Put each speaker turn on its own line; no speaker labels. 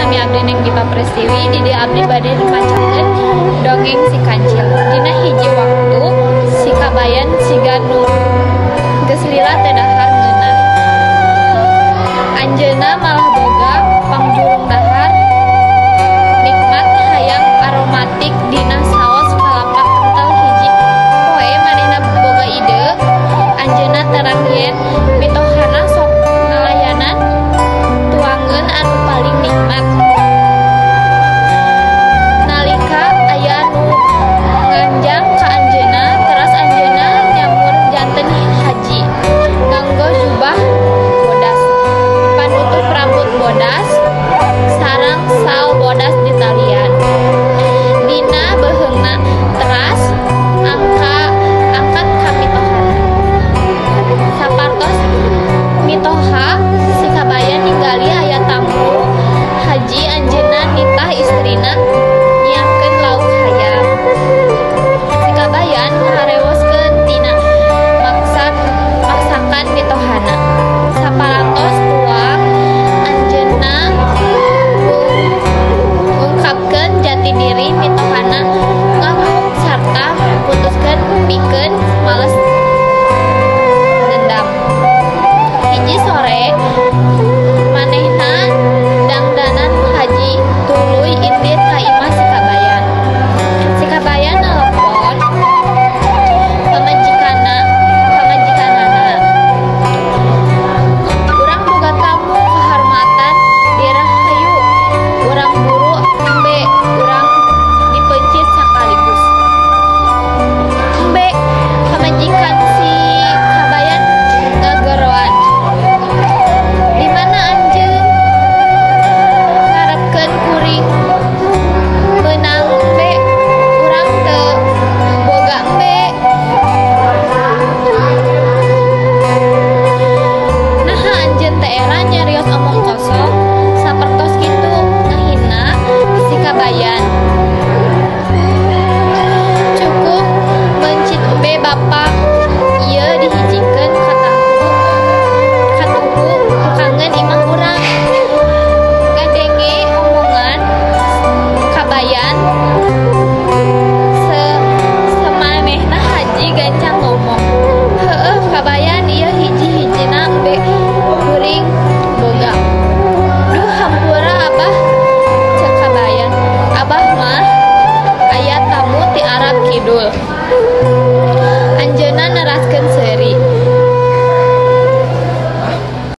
sami abdi Neng Dipa Prestiwi. Di dia abdi bade dimacakeun dongeng si kancil. Dina hiji waktu si kabayan siga nu geus lila teh dahar ngeunah. Anjeunna malah boga pangjurung dahar nikmat hayang aromatik dina saos kalapa kental hiji. Poe manehna boga ide anjeunna terang yen mitohana sok ngalayanan tuangeun anu paling nikmat. Nalika aya nu nganjang ka anjeunna, teras anjeunna nyamur janten haji nganggo jubah bodas, panutup rambut bodas, sareng sal bodas di talian. Dina beheungna teras angkat ka mitohana. Sapartos mitoha si kabayan ningali aya tamu haji, anjeunna nitah istrina nyiapkeun lauk hayam. Si kabayan ngaharewoskeun tina maksakan mitohana. Saparantos tuang anjeunna ngungkapkeun jati diri mitohana ngamuk sarta putuskeun pikeun males dendam. Hiji sore manehna dangdanan haji tuluy indit ka imah si kabayan. Si kabayan nelpon pamajikanana. Urang boga tamu kehormatan dirahayu. Urang buru embe, urang dipencit sakaligus. Embe, pamajikan si kabayan gageroan. Di mana anjeun ngarepkeun kuring meunang embe, urang teu boga embe. Naha anjeun teh eranya